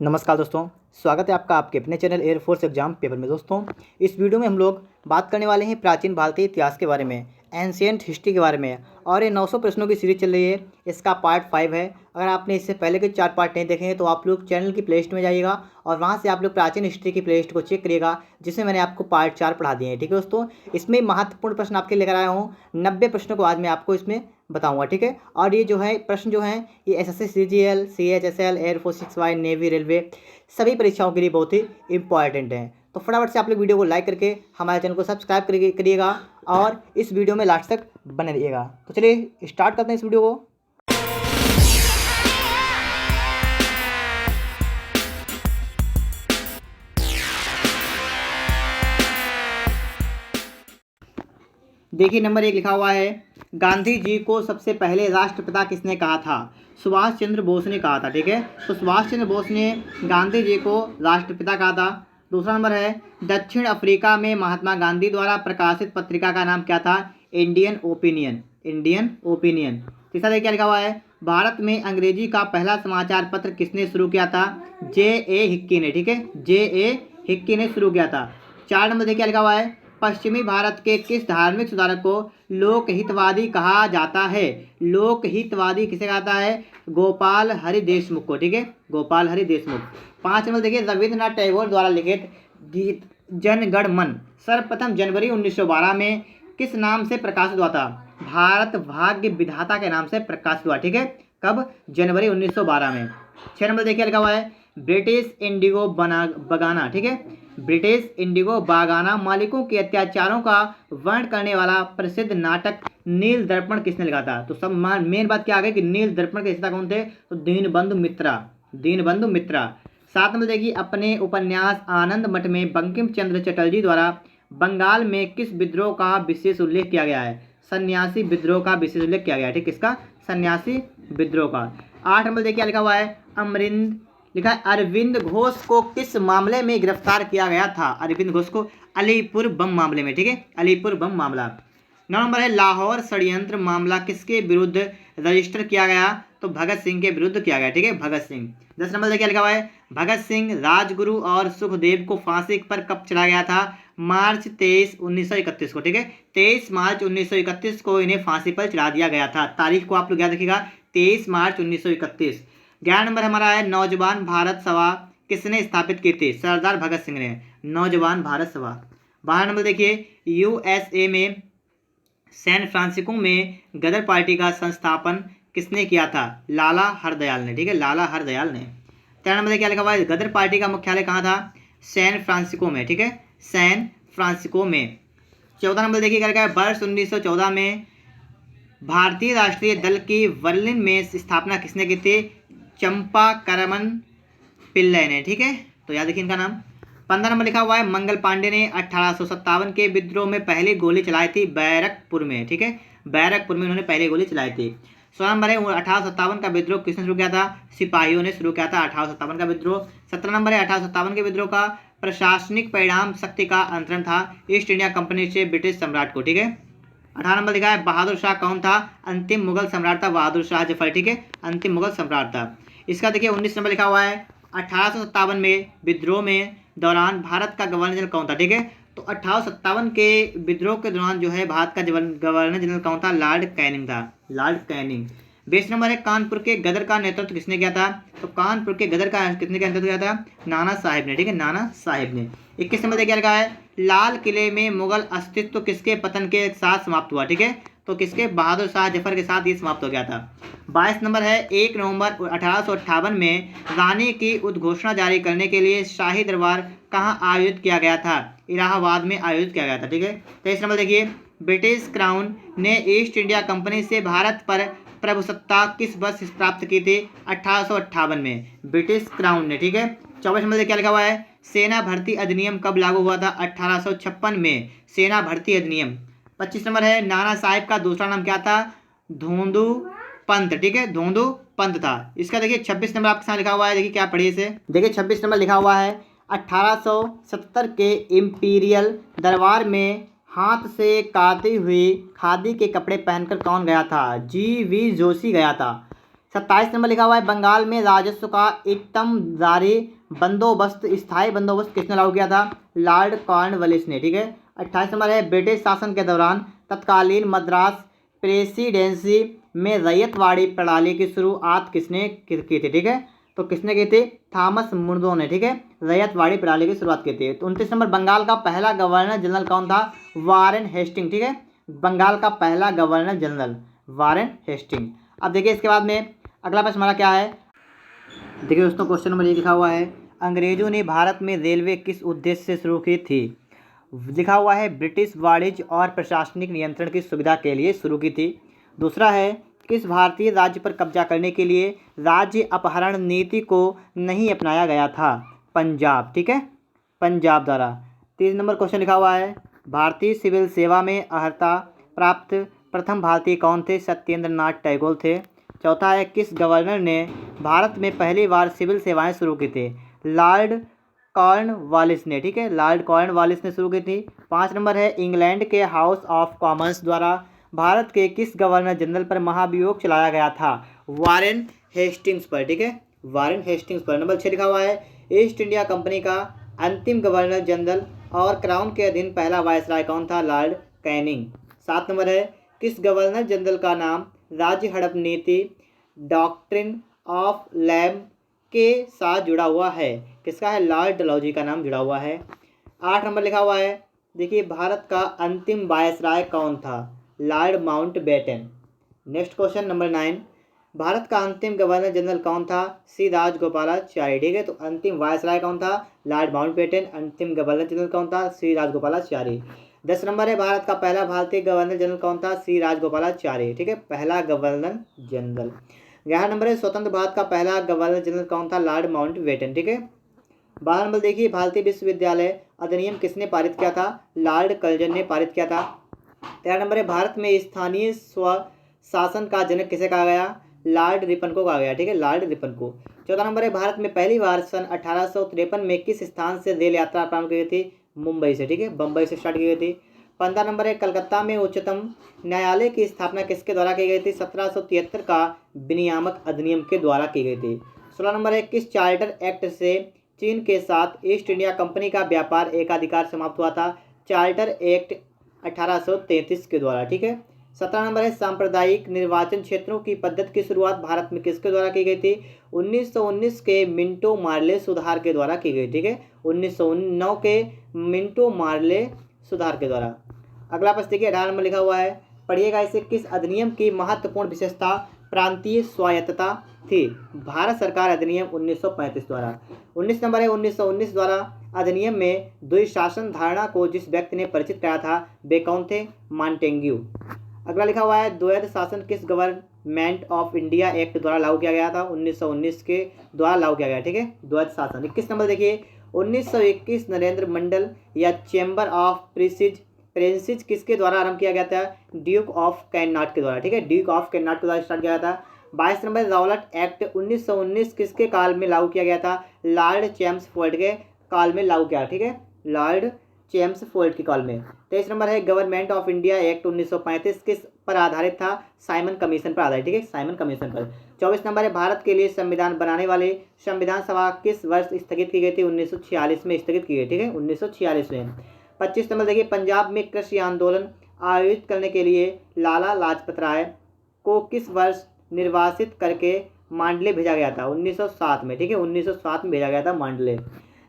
नमस्कार दोस्तों, स्वागत है आपका आपके अपने चैनल एयरफोर्स एग्जाम पेपर में। दोस्तों, इस वीडियो में हम लोग बात करने वाले हैं प्राचीन भारतीय इतिहास के बारे में, एंशियंट हिस्ट्री के बारे में। और ये 900 प्रश्नों की सीरीज चल रही है, इसका पार्ट 5 है। अगर आपने इससे पहले के 4 पार्ट नहीं देखे हैं तो आप लोग चैनल की प्लेलिस्ट में जाइएगा और वहाँ से आप लोग प्राचीन हिस्ट्री की प्लेलिस्ट को चेक करिएगा, जिसमें मैंने आपको पार्ट 4 पढ़ा दिए हैं। ठीक है दोस्तों, इसमें महत्वपूर्ण प्रश्न आपके लेकर आया हूँ। 90 प्रश्नों को आज मैं आपको इसमें बताऊंगा। ठीक है, और ये जो है प्रश्न जो हैं ये SSC, CGL, CHSL, air force 6Y, navy, railway सभी परीक्षाओं के लिए बहुत ही इंपॉर्टेंट हैं। तो फटाफट से आप लोग वीडियो को लाइक करके हमारे चैनल को सब्सक्राइब करिएगा और इस वीडियो में लास्ट तक बने रहिएगा। तो चलिए स्टार्ट करते हैं इस वीडियो को। देखिए, नंबर 1 लिखा हुआ है, गांधी जी को सबसे पहले राष्ट्रपिता किसने कहा था? सुभाष चंद्र बोस ने कहा था। ठीक है, तो सुभाष चंद्र बोस ने गांधी जी को राष्ट्रपिता कहा था। दूसरा नंबर है, दक्षिण अफ्रीका में महात्मा गांधी द्वारा प्रकाशित पत्रिका का नाम क्या था? Indian opinion. Indian opinion. तीसरा देखिए क्या लिखा हुआ है, भारत में अंग्रेजी का पहला समाचार पत्र किसने शुरू किया था? J.A. हिक्की ने। ठीक है, J.A. हिक्की ने शुरू किया था। 4 नंबर देखिए क्या लिखा हुआ है, पश्चिमी भारत के किस धार्मिक सुधारक को लोकहितवादी कहा जाता है? लोकहितवादी किसे कहता है? गोपाल हरि देशमुख को। ठीक है, गोपाल हरि देशमुख। 5 नंबर देखिए, रविंद्रनाथ टैगोर द्वारा लिखित गीत जन गण मन सर्वप्रथम जनवरी 1912 में किस नाम से प्रकाशित हुआ था? भारत भाग्य विधाता के नाम से प्रकाशित हुआ। ठीक है, कब? जनवरी 1912 में। 6 नंबर देखिए लिखा हुआ है, ब्रिटिश इंडिगो बगाना। ठीक है, ब्रिटिश इंडिगो बागाना मालिकों के अत्याचारों का वर्णन करने वाला प्रसिद्ध नाटक नील दर्पण किसने लिखा था? तो सब मेन बात क्या आ गई कि नील दर्पण के रचयिता कौन थे? तो दीनबंधु मित्रा। दीनबंधु मित्रा। 7 नंबर देखिए, अपने उपन्यास आनंद मठ में बंकिम चंद्र चटर्जी द्वारा बंगाल में किस विद्रोह का विशेष उल्लेख किया गया है? सन्यासी विद्रोह का विशेष उल्लेख किया गया है। ठीक, किसका? सन्यासी विद्रोह का। 8 नंबर देखिए क्या लिखा हुआ है, लिखा है, अरविंद घोष को किस मामले में गिरफ्तार किया गया था? अरविंद घोष को अलीपुर बम मामले में। ठीक है, अलीपुर बम मामला। 9 नंबर है, लाहौर षड्यंत्र मामला किसके विरुद्ध रजिस्टर किया गया? तो भगत सिंह के विरुद्ध किया गया। ठीक है, भगत सिंह। 10 नंबर देखिए लिखा हुआ है, भगत सिंह, राजगुरु और सुखदेव को फांसी पर कब चढ़ाया गया था? मार्च 23, 1931 को। ठीक है, 23 मार्च 1931 को इन्हें फांसी पर चढ़ा दिया गया था। तारीख को आप लोग याद रखिएगा, 23 मार्च 1931। 11 नंबर हमारा है, नौजवान भारत सभा किसने स्थापित की थी? सरदार भगत सिंह ने। नौजवान भारत सभा। 12 नंबर देखिए, यूएसए में सैन फ्रांसिस्को में गदर पार्टी का संस्थापन किसने किया था? लाला हरदयाल ने। ठीक है, लाला हरदयाल ने। 13 नंबर क्या लिखा हुआ है, गदर पार्टी का मुख्यालय कहाँ था? सैन फ्रांसिस्को में। ठीक है, सैन फ्रांसिस्को में। 14 नंबर देखिए क्या लिखा है, वर्ष 1914 में भारतीय राष्ट्रीय दल की बर्लिन में स्थापना किसने की थी? चंपाकरमन पिल्लई ने। ठीक है, तो याद रखिए इनका नाम। 15 नंबर लिखा हुआ है, मंगल पांडे ने 1857 के विद्रोह में पहली गोली चलाई थी बैरकपुर में। ठीक है, बैरकपुर में उन्होंने पहली गोली चलाई थी। 16 नंबर है, 1857 का विद्रोह किसने शुरू किया था? सिपाहियों ने शुरू किया था 1857 का विद्रोह। 17 नंबर है, 1857 के विद्रोह का प्रशासनिक परिणाम शक्ति का अंतरण था ईस्ट इंडिया कंपनी से ब्रिटिश सम्राट को। ठीक है, 18 नंबर लिखा है, बहादुर शाह कौन था? अंतिम मुगल सम्राट था बहादुर शाह जफर। ठीक है, अंतिम मुगल सम्राट था। इसका देखिए 19 नंबर लिखा हुआ है, 1857 में विद्रोह में दौरान भारत का गवर्नर जनरल कौन था? ठीक है, तो 1857 के विद्रोह के दौरान जो है भारत का गवर्नर जनरल कौन था? लॉर्ड कैनिंग था। Lord Canning. 20 नंबर है, कानपुर के गदर का नेतृत्व किसने किया था? तो कानपुर के गदर का किसने नेतृत्व किया था? नाना साहिब ने। ठीक है, नाना साहिब ने। 21 नंबर क्या लिखा है, लाल किले में मुगल अस्तित्व किसके पतन के साथ समाप्त हुआ? ठीक है, तो किसके? बहादुर शाह जफर के साथ ये समाप्त हो गया था। 22 नंबर है, 1 नवंबर 1858 में रानी की उद्घोषणा जारी करने के लिए शाही दरबार कहाँ आयोजित किया गया था? इलाहाबाद में आयोजित किया गया था। ठीक है, 23 नंबर देखिए, ब्रिटिश क्राउन ने ईस्ट इंडिया कंपनी से भारत पर प्रभुसत्ता किस वर्ष प्राप्त की थी? 1858 में ब्रिटिश क्राउन ने। ठीक है, 24 नंबर क्या लिखा हुआ है, सेना भर्ती अधिनियम कब लागू हुआ था? 1856 में सेना भर्ती अधिनियम। 25 नंबर है, नाना साहिब का दूसरा नाम क्या था? धोंदू पंत। ठीक है, धोंदू पंत था। इसका देखिए 26 नंबर आपके साथ लिखा हुआ है, देखिए क्या पढ़िए इसे। देखिए 26 नंबर लिखा हुआ है, 1870 के इंपीरियल दरबार में हाथ से काती हुई खादी के कपड़े पहनकर कौन गया था? G.V. जोशी गया था। 27 नंबर लिखा हुआ है बंगाल में राजस्व का एकदम जारी बंदोबस्त स्थायी बंदोबस्त किसने लागू किया था? लॉर्ड कॉर्नवालिस ने। ठीक है। 28 नंबर है ब्रिटिश शासन के दौरान तत्कालीन मद्रास प्रेसिडेंसी में रैयतवाड़ी प्रणाली की शुरुआत किसने की थी? ठीक है। तो किसने की थी? थॉमस मुनरो ने। ठीक है। रैयतवाड़ी प्रणाली की शुरुआत की थी। तो 29 नंबर बंगाल का पहला गवर्नर जनरल कौन था? Warren Hasting. ठीक है। बंगाल का पहला गवर्नर जनरल वारेन हेस्टिंग। अब देखिए इसके बाद में अगला प्रश्न हमारा क्या है। देखिए दोस्तों क्वेश्चन नंबर 1 लिखा हुआ है अंग्रेजों ने भारत में रेलवे किस उद्देश्य से शुरू की थी? लिखा हुआ है ब्रिटिश वाणिज्य और प्रशासनिक नियंत्रण की सुविधा के लिए शुरू की थी। दूसरा है किस भारतीय राज्य पर कब्जा करने के लिए राज्य अपहरण नीति को नहीं अपनाया गया था? पंजाब। ठीक है। पंजाब द्वारा। 3 नंबर क्वेश्चन लिखा हुआ है भारतीय सिविल सेवा में अर्हता प्राप्त प्रथम भारतीय कौन थे? सत्येंद्र नाथ टैगोर थे। चौथा है किस गवर्नर ने भारत में पहली बार सिविल सेवाएं शुरू की थी? लॉर्ड कॉर्नवालिस ने। ठीक है। लॉर्ड कॉर्नवालिस ने शुरू की थी। 5 नंबर है इंग्लैंड के हाउस ऑफ कॉमन्स द्वारा भारत के किस गवर्नर जनरल पर महाभियोग चलाया गया था? वारेन हेस्टिंग्स पर। ठीक है। वारेन हेस्टिंग्स पर। नंबर 6 लिखा हुआ है ईस्ट इंडिया कंपनी का अंतिम गवर्नर जनरल और क्राउन के अधीन पहला वायसराय कौन था? Lord Canning. 7 नंबर है किस गवर्नर जनरल का नाम राज्य हड़प नीति डॉक्ट्रिन ऑफ लैम के साथ जुड़ा हुआ है? किसका है? लॉर्ड डलहौजी का नाम जुड़ा हुआ है। 8 नंबर लिखा हुआ है देखिए भारत का अंतिम वायसराय कौन था? Lord Mountbatten. Next question number 9 Bharat का अंतिम गवर्नर जनरल कौन था? सी राजगोपालाचारी। ठीक है। तो अंतिम वायसराय कौन था? Lord Mountbatten. अंतिम गवर्नर जनरल कौन था? सी राजगोपालाचारी। 10 नंबर है भारत का पहला भारतीय गवर्नर जनरल कौन था? सी राजगोपालाचारी। ठीक है। पहला गवर्नर जनरल। 11 नंबर है स्वतंत्र भारत का पहला गवर्नर जनरल कौन था? Lord Mountbatten. ठीक है। 12 नंबर देखिए भारतीय विश्वविद्यालय अधिनियम किसने पारित किया था? लॉर्ड कर्जन ने पारित किया था। 13 नंबर है भारत में स्थानीय स्व शासन का जनक किसे कहा गया? लॉर्ड रिपन को कहा गया। ठीक है। लॉर्ड रिपन को। 14 नंबर है भारत में पहली बार सन 1853 में किस स्थान से रेल यात्रा प्रारंभ की गई थी? मुंबई से। ठीक है। बम्बई से स्टार्ट की गई थी। 15 नंबर है कलकत्ता में उच्चतम न्यायालय की स्थापना किसके द्वारा की गई थी? 1773 का विनियामक अधिनियम के द्वारा की गई थी। 16 नंबर है किस चार्टर एक्ट से चीन के साथ ईस्ट इंडिया कंपनी का व्यापार एकाधिकार समाप्त हुआ था? चार्टर एक्ट 1833 के द्वारा। ठीक है। 17 नंबर है सांप्रदायिक निर्वाचन क्षेत्रों की पद्धति की शुरुआत भारत में किसके द्वारा की गई थी? 1919 के मिंटो मार्ले सुधार के द्वारा की गई। ठीक है। 1909 के मिंटो मार्ले सुधार के द्वारा। अगला प्रश्न देखिए 18 नंबर लिखा हुआ है पढ़िएगा इसे किस अधिनियम की महत्वपूर्ण विशेषता प्रांतीय स्वायत्तता थी? भारत सरकार अधिनियम 1935 द्वारा। 19 नंबर है 1919 द्वारा अधिनियम में द्विशासन धारणा को जिस व्यक्ति ने परिचित कराया था वे कौन थे? मॉन्टेग्यू। अगला लिखा हुआ है द्वैध शासन किस गवर्नमेंट ऑफ इंडिया एक्ट द्वारा लागू किया गया था? 1919 के द्वारा लागू किया गया। ठीक है। द्वैध शासन। 21 नंबर देखिए 1921 नरेंद्र मंडल या चैम्बर ऑफ प्रिंसेस किसके द्वारा आरंभ किया गया था? ड्यूक ऑफ कैनॉट के द्वारा। ठीक है। ड्यूक ऑफ कैनॉट के द्वारा स्टार्ट किया गया था। 22 नंबर रॉलेट एक्ट 1919 किसके काल में लागू किया गया था? लॉर्ड चैम्सफोर्ड के काल में लागू किया। ठीक है। लॉर्ड चैम्सफोर्ड के काल में। 23 नंबर है गवर्नमेंट ऑफ इंडिया एक्ट 1935 किस पर आधारित था? साइमन कमीशन पर आधारित। ठीक है। साइमन कमीशन पर। 24 नंबर है भारत के लिए संविधान बनाने वाले संविधान सभा किस वर्ष स्थगित की गई थी? 1946 में स्थगित की गई। ठीक है। 1946 में। 25 नंबर देखिए पंजाब में कृषि आंदोलन आयोजित करने के लिए लाला लाजपत राय को किस वर्ष निर्वासित करके मांडले भेजा गया था? 1907 में। ठीक है। 1907 में भेजा गया था मांडले।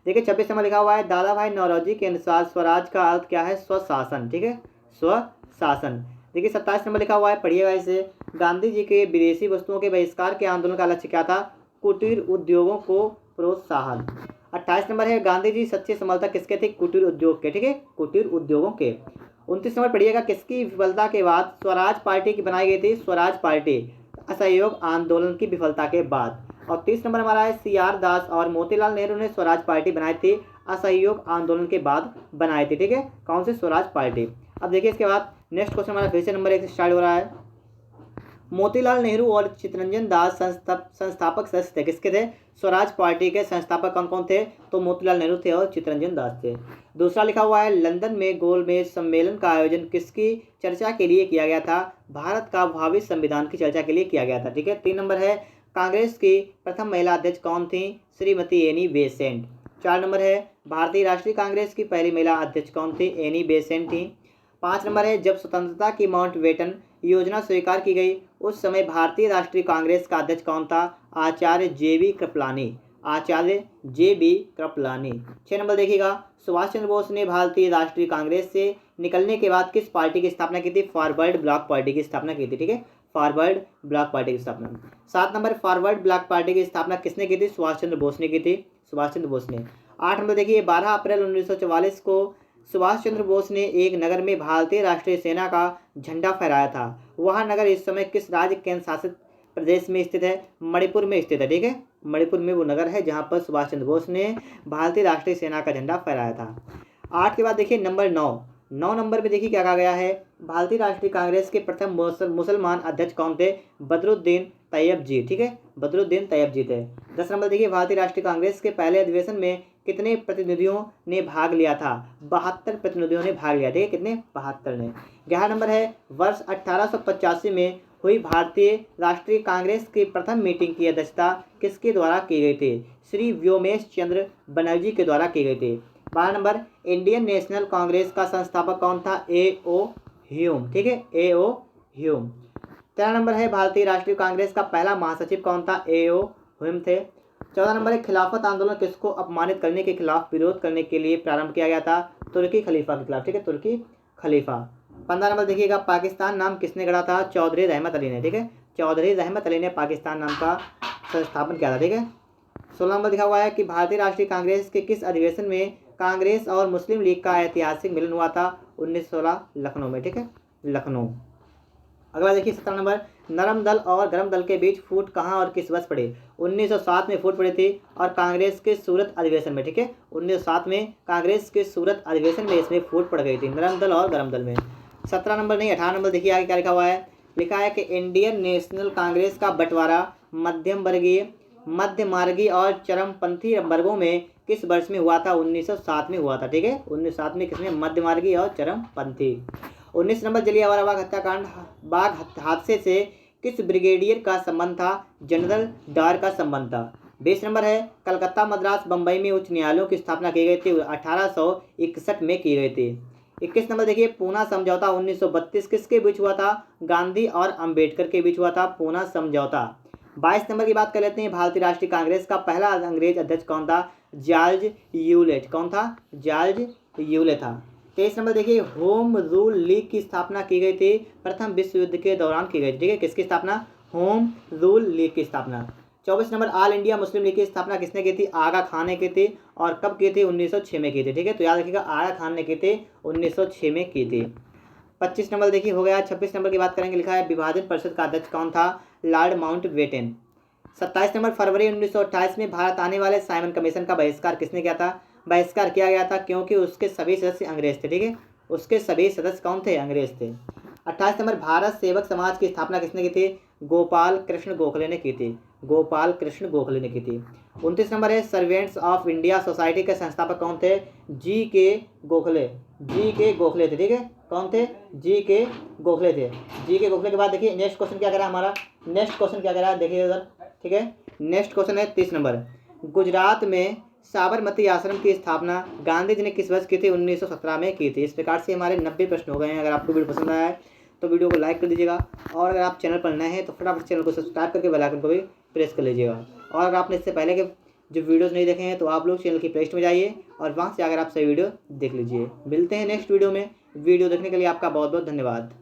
देखिए 26 नंबर लिखा हुआ है दादा भाई नौरोजी के अनुसार स्वराज का अर्थ क्या है? स्वशासन। ठीक है। स्वशासन। देखिए 27 नंबर लिखा हुआ है पढ़िएगा इसे गांधी जी के विदेशी वस्तुओं के बहिष्कार के आंदोलन का लक्ष्य क्या था? कुटीर उद्योगों को प्रोत्साहन। 28 नंबर है गांधी जी सच्चे समर्थक किसके थे? कुटीर उद्योग के। ठीक है। कुटीर उद्योगों के। 29 नंबर पढ़िएगा किसकी विफलता के बाद स्वराज पार्टी की बनाई गई थी? स्वराज पार्टी असहयोग आंदोलन की विफलता के बाद। और 30 नंबर हमारा है CR दास और मोतीलाल नेहरू ने स्वराज पार्टी बनाई थी असहयोग आंदोलन के बाद बनाई थी। ठीक है। कौन सी? स्वराज पार्टी। अब देखिए इसके बाद नेक्स्ट क्वेश्चन हमारा फिर से नंबर 1 से स्टार्ट हो रहा है। मोतीलाल नेहरू और चित्तरंजन दास संस्थापक सदस्य थे। किसके थे? स्वराज पार्टी के संस्थापक कौन कौन थे? तो मोतीलाल नेहरू थे और चित्तरंजन दास थे। दूसरा लिखा हुआ है लंदन में गोलमेज सम्मेलन का आयोजन किसकी चर्चा के लिए किया गया था? भारत का भावी संविधान की चर्चा के लिए किया गया था। ठीक है। 3 नंबर है कांग्रेस की प्रथम महिला अध्यक्ष कौन थी? Shrimati Annie Besant. 4 नंबर है भारतीय राष्ट्रीय कांग्रेस की पहली महिला अध्यक्ष कौन थी? एनी बेसेंट थी। 5 नंबर है जब स्वतंत्रता की माउंटबेटन योजना स्वीकार की गई उस समय भारतीय राष्ट्रीय कांग्रेस का अध्यक्ष कौन था? आचार्य जे.बी. कृपलानी। आचार्य जे.बी. कृपलानी। 6 नंबर देखिएगा सुभाष चंद्र बोस ने भारतीय राष्ट्रीय कांग्रेस से निकलने के बाद किस पार्टी की स्थापना की थी? फॉरवर्ड ब्लॉक पार्टी की स्थापना की थी। ठीक है, फॉरवर्ड ब्लॉक पार्टी की स्थापना। 7 नंबर फॉरवर्ड ब्लॉक पार्टी की स्थापना किसने की थी? सुभाष चंद्र बोस ने की थी। सुभाष चंद्र बोस ने। 8 नंबर देखिए 12 अप्रैल 1944 को सुभाष चंद्र बोस ने एक नगर में भारतीय राष्ट्रीय सेना का झंडा फहराया था। वह नगर इस समय किस राज्य केंद्र शासित प्रदेश में स्थित है? मणिपुर में स्थित है। ठीक है, मणिपुर में वो नगर है जहाँ पर सुभाष चंद्र बोस ने भारतीय राष्ट्रीय सेना का झंडा फहराया था। 8 के बाद देखिए नंबर 9 नंबर पे देखिए क्या कहा गया है? भारतीय राष्ट्रीय कांग्रेस के प्रथम मुसलमान अध्यक्ष कौन थे? बदरुद्दीन तैयब जी। ठीक है, बदरुद्दीन तैयब जी थे। 10 नंबर देखिए भारतीय राष्ट्रीय कांग्रेस के पहले अधिवेशन में कितने प्रतिनिधियों ने भाग लिया था? 72 प्रतिनिधियों ने भाग लिया। ठीक है, कितने? 72 ने। 11 नंबर है वर्ष 1885 में हुई भारतीय राष्ट्रीय कांग्रेस की प्रथम मीटिंग की अध्यक्षता किसके द्वारा की गई थी? श्री व्योमेश चंद्र बनर्जी के द्वारा की गई थी। 12 नंबर इंडियन नेशनल कांग्रेस का संस्थापक कौन था? ए.ओ. ह्यूम। ठीक है, ए.ओ. ह्यूम। 13 नंबर है भारतीय राष्ट्रीय कांग्रेस का पहला महासचिव कौन था? ए.ओ. ह्यूम थे। 14 नंबर है खिलाफत आंदोलन किसको अपमानित करने के खिलाफ विरोध करने के लिए प्रारंभ किया गया था? तुर्की खलीफा के खिलाफ। ठीक है, तुर्की खलीफा। 15 नंबर देखिएगा पाकिस्तान नाम किसने गढ़ा था? चौधरी रहमत अली ने। ठीक है, चौधरी रहमत अली ने पाकिस्तान नाम का संस्थापन किया था। ठीक है। 16 नंबर दिखा हुआ है कि भारतीय राष्ट्रीय कांग्रेस के किस अधिवेशन में कांग्रेस और मुस्लिम लीग का ऐतिहासिक मिलन हुआ था? 1916 लखनऊ में। ठीक है, लखनऊ। अगला देखिए 17 नंबर नरम दल और गरम दल के बीच फूट कहाँ और किस वर्ष पड़ी? 1907 में फूट पड़ी थी और कांग्रेस के सूरत अधिवेशन में। ठीक है, 1907 में कांग्रेस के सूरत अधिवेशन में इसमें फूट पड़ गई थी नरम दल और गरम दल में। 17 नंबर नहीं 18 नंबर देखिए आगे क्या लिखा हुआ है? लिखा है कि इंडियन नेशनल कांग्रेस का बंटवारा मध्यम वर्गीय, मध्य मार्गी और चरमपंथी वर्गों में किस वर्ष में हुआ था? 1907 में हुआ था। ठीक है, 1907 में किसमें? मध्य मार्गी और चरमपंथी। 19 नंबर जलियांवाला बाग हत्याकांड बाग हादसे से किस ब्रिगेडियर का संबंध था? जनरल डायर का संबंध था। 20 नंबर है कलकत्ता मद्रास बम्बई में उच्च न्यायालयों की स्थापना की गई थी 1861 में की गई थी। 21 नंबर देखिए पूना समझौता 1932 किसके बीच हुआ था? गांधी और अंबेडकर के बीच हुआ था पूना समझौता। 22 नंबर की बात कर लेते हैं भारतीय राष्ट्रीय कांग्रेस का पहला अंग्रेज अध्यक्ष कौन था? जॉर्ज यूलेट। कौन था? जॉर्ज यूले था। 23 नंबर देखिए होम रूल लीग की स्थापना की गई थी प्रथम विश्व युद्ध के दौरान की गई। ठीक है, किसकी स्थापना? होम रूल लीग की स्थापना। 24 number all India Muslim league की स्थापना किसने की थी? आगा खान ने की थी और कब की थी? 1906 में की थी। ठीक है, तो याद रखिएगा आगा खान ने की थी 1906 में की थी। 25 नंबर देखिए हो गया। 26 नंबर की बात करेंगे, लिखा है विभाजन परिषद का अध्यक्ष कौन था? Lord Mountbatten. 27 नंबर फरवरी 1928 में भारत आने वाले साइमन कमीशन का बहिष्कार किसने किया था? बहिष्कार किया गया था क्योंकि उसके सभी सदस्य अंग्रेज थे। ठीक है, उसके सभी सदस्य कौन थे? अंग्रेज थे। 28 नंबर भारत सेवक समाज की स्थापना किसने की थी? गोपाल कृष्ण गोखले ने की थी। गोपाल कृष्ण गोखले ने की थी। 29 नंबर है सर्वेंट्स ऑफ इंडिया सोसाइटी के संस्थापक कौन थे? जी के गोखले। जी के गोखले थे। ठीक है, कौन थे? जी के गोखले थे। जी के गोखले के बाद देखिए नेक्स्ट क्वेश्चन क्या करा हमारा? नेक्स्ट क्वेश्चन क्या करा देखिए उधर। ठीक है, नेक्स्ट क्वेश्चन है 30 नंबर गुजरात में साबरमती आश्रम की स्थापना गांधी जी ने किस वर्ष की थी? 1917 में की थी। इस प्रकार से हमारे 90 प्रश्न हो गए हैं। अगर आपको वीडियो पसंद आया है तो वीडियो को लाइक कर दीजिएगा और अगर आप चैनल पर नए हैं तो फटाफट चैनल को सब्सक्राइब करके बेल आइकन को भी प्रेस कर लीजिएगा। और अगर आपने इससे पहले के जो वीडियोज़ नहीं देखे हैं तो आप लोग चैनल की प्लेलिस्ट में जाइए और वहाँ से अगर आप सही वीडियो देख लीजिए। मिलते हैं नेक्स्ट वीडियो में। वीडियो देखने के लिए आपका बहुत बहुत धन्यवाद।